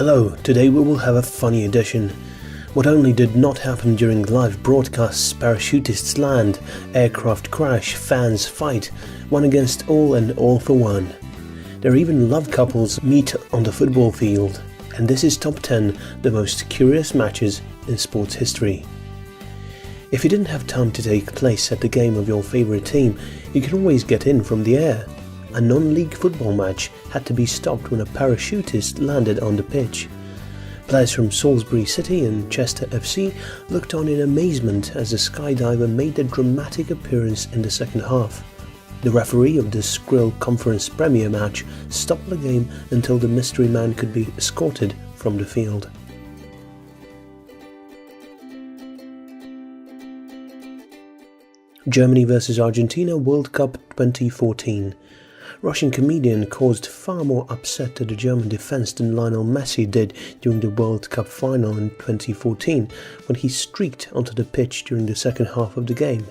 Hello, today we will have a funny edition. What only did not happen during live broadcasts: parachutists land, aircraft crash, fans fight, one against all and all for one. There are even love couples meet on the football field. And this is Top 10 the most curious matches in sports history. If you didn't have time to take place at the game of your favourite team, you can always get in from the air. A non-league football match had to be stopped when a parachutist landed on the pitch. Players from Salisbury City and Chester FC looked on in amazement as the skydiver made a dramatic appearance in the second half. The referee of the Skrill Conference Premier match stopped the game until the mystery man could be escorted from the field. Germany vs Argentina World Cup 2014. Russian comedian caused far more upset to the German defence than Lionel Messi did during the World Cup final in 2014 when he streaked onto the pitch during the second half of the game.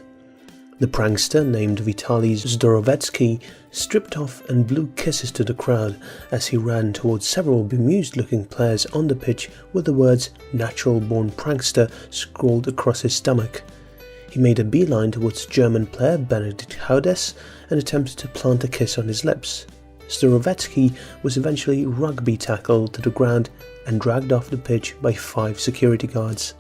The prankster, named Vitaly Zdorovetsky, stripped off and blew kisses to the crowd as he ran towards several bemused-looking players on the pitch with the words "natural-born prankster" scrawled across his stomach. He made a beeline towards German player Benedikt Höwedes and attempted to plant a kiss on his lips. Zdorovetsky was eventually rugby tackled to the ground and dragged off the pitch by 5 security guards.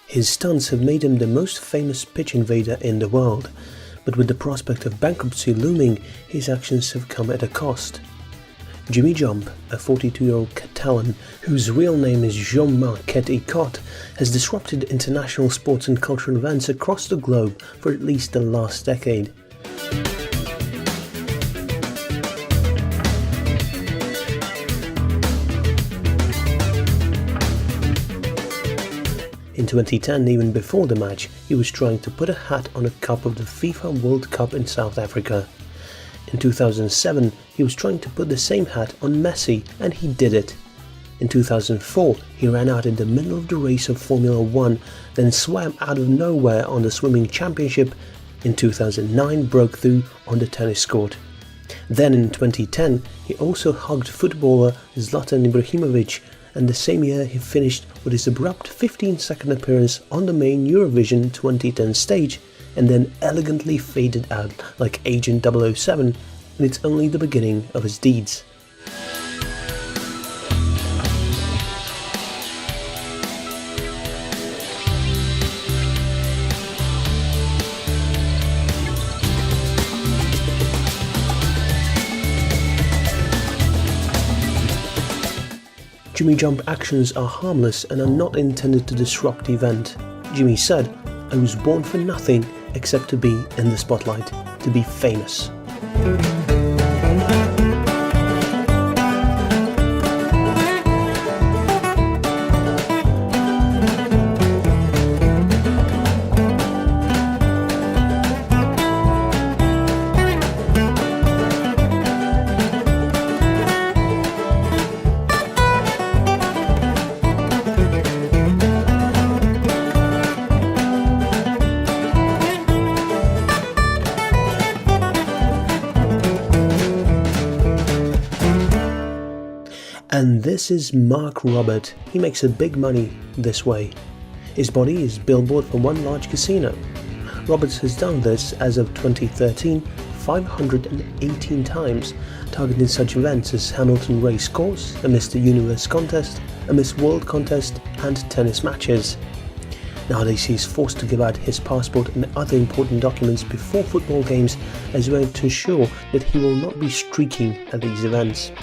His stunts have made him the most famous pitch invader in the world, but with the prospect of bankruptcy looming, his actions have come at a cost. Jimmy Jump, a 42-year-old Catalan whose real name is Jaume Marquet i Cot, has disrupted international sports and cultural events across the globe for at least the last decade. In 2010, even before the match, he was trying to put a hat on a cup of the FIFA World Cup in South Africa. In 2007, he was trying to put the same hat on Messi, and he did it. In 2004, he ran out in the middle of the race of Formula 1, then swam out of nowhere on the swimming championship. In 2009, broke through on the tennis court. Then in 2010, he also hugged footballer Zlatan Ibrahimovic, and the same year he finished with his abrupt 15-second appearance on the main Eurovision 2010 stage and then elegantly faded out like Agent 007, and it's only the beginning of his deeds. Jimmy Jump actions are harmless and are not intended to disrupt the event. Jimmy said, "I was born for nothing except to be in the spotlight, to be famous." And this is Mark Robert. He makes a big money this way. His body is billboard for one large casino. Roberts has done this as of 2013 518 times, targeting such events as Hamilton Race Course, a Mr. Universe contest, a Miss World contest, and tennis matches. Nowadays he is forced to give out his passport and other important documents before football games as well to ensure that he will not be streaking at these events.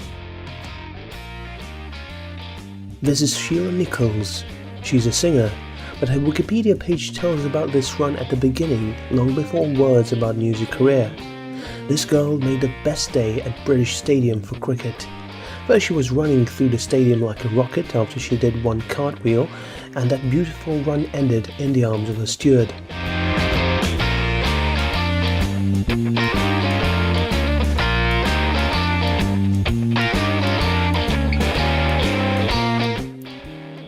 This is Sheila Nichols. She's a singer, but her Wikipedia page tells about this run at the beginning, long before words about music career. This girl made the best day at British Stadium for cricket. First she was running through the stadium like a rocket after she did one cartwheel, and that beautiful run ended in the arms of her steward.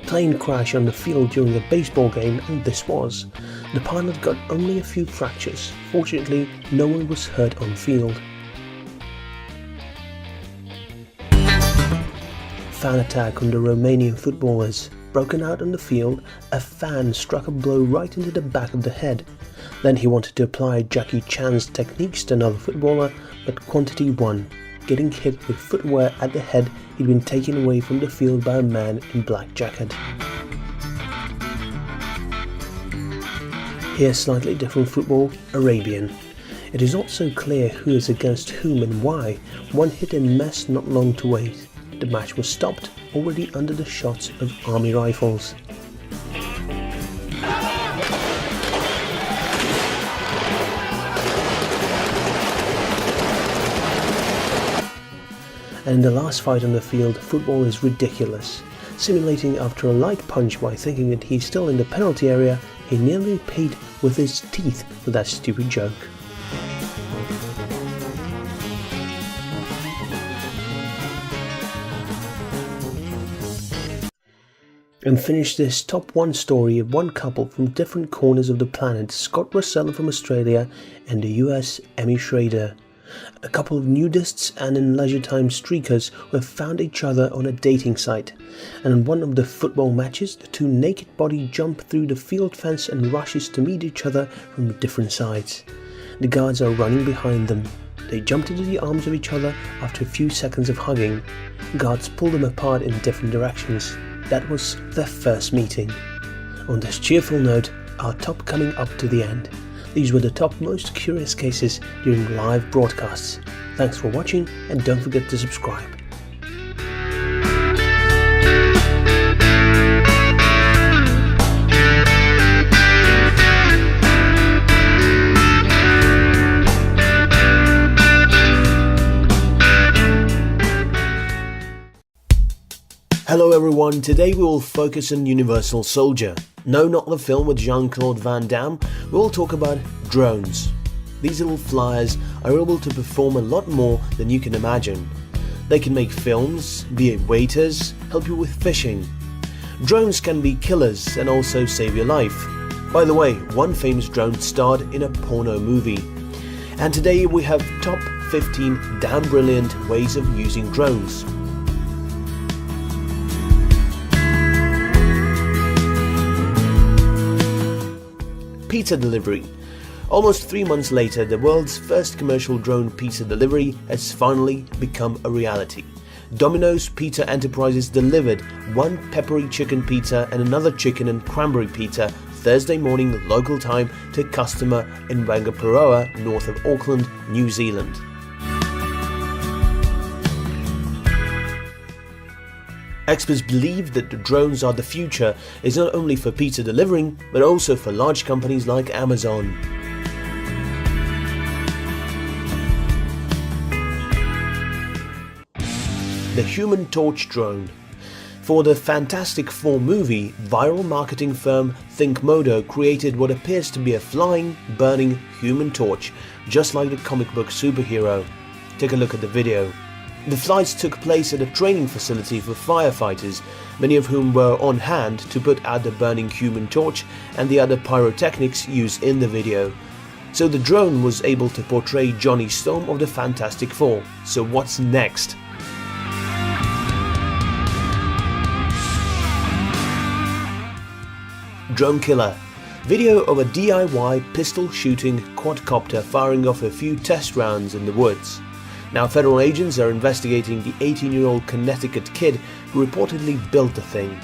plane crash on the field during a baseball game, and this was. The pilot got only a few fractures. Fortunately, no one was hurt on field. Fan attack on the Romanian footballers. Broken out on the field, a fan struck a blow right into the back of the head. Then he wanted to apply Jackie Chan's techniques to another footballer, but quantity won. Getting hit with footwear at the head, he'd been taken away from the field by a man in black jacket. Here's slightly different football, Arabian. It is not so clear who is against whom and why. One hit and miss, not long to wait. The match was stopped, already under the shots of army rifles. And in the last fight on the field, football is ridiculous. Simulating after a light punch while thinking that he's still in the penalty area, he nearly paid with his teeth for that stupid joke. And finish this top 1 story of one couple from different corners of the planet, Scott Russell from Australia and the US Emmy Schrader. A couple of nudists and in leisure time streakers who have found each other on a dating site. And in one of the football matches, the two naked bodies jump through the field fence and rushes to meet each other from different sides. The guards are running behind them. They jumped into the arms of each other after a few seconds of hugging. Guards pull them apart in different directions. That was their first meeting. On this cheerful note, our top coming up to the end. These were the top most curious cases during live broadcasts. Thanks for watching and don't forget to subscribe. Hello everyone, today we will focus on Universal Soldier. No, not the film with Jean-Claude Van Damme, we will talk about drones. These little flyers are able to perform a lot more than you can imagine. They can make films, be waiters, help you with fishing. Drones can be killers and also save your life. By the way, one famous drone starred in a porno movie. And today we have top 15 damn brilliant ways of using drones. Pizza delivery. Almost 3 months later, the world's first commercial drone pizza delivery has finally become a reality. Domino's Pizza Enterprises delivered one peppery chicken pizza and another chicken and cranberry pizza Thursday morning local time to a customer in Whangaparoa, north of Auckland, New Zealand. Experts believe that the drones are the future, is not only for pizza delivering, but also for large companies like Amazon. The Human Torch drone. For the Fantastic Four movie, viral marketing firm ThinkModo created what appears to be a flying, burning human torch, just like the comic book superhero. Take a look at the video. The flights took place at a training facility for firefighters, many of whom were on hand to put out the burning human torch and the other pyrotechnics used in the video. So the drone was able to portray Johnny Storm of the Fantastic Four. So what's next? Drone killer. Video of a DIY pistol shooting quadcopter firing off a few test rounds in the woods. Now federal agents are investigating the 18-year-old Connecticut kid who reportedly built the thing.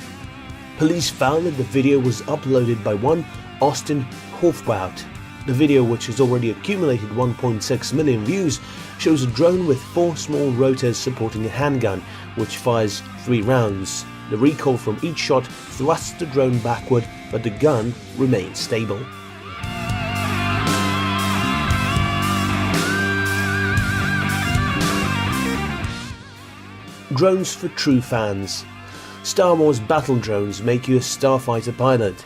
Police found that the video was uploaded by one Austin Hofbaut. The video, which has already accumulated 1.6 million views, shows a drone with 4 small rotors supporting a handgun, which fires 3 rounds. The recoil from each shot thrusts the drone backward, but the gun remains stable. Drones for true fans. Star Wars battle drones make you a starfighter pilot.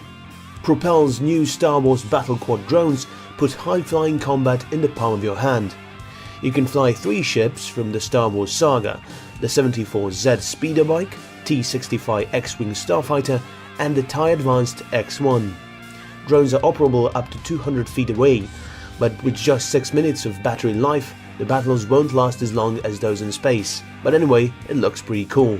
Propel's new Star Wars battle quad drones put high-flying combat in the palm of your hand. You can fly 3 ships from the Star Wars saga: the 74Z speeder bike, T-65 X-Wing Starfighter and the TIE Advanced X-1. Drones are operable up to 200 feet away, but with just 6 minutes of battery life, the battles won't last as long as those in space. But anyway, it looks pretty cool.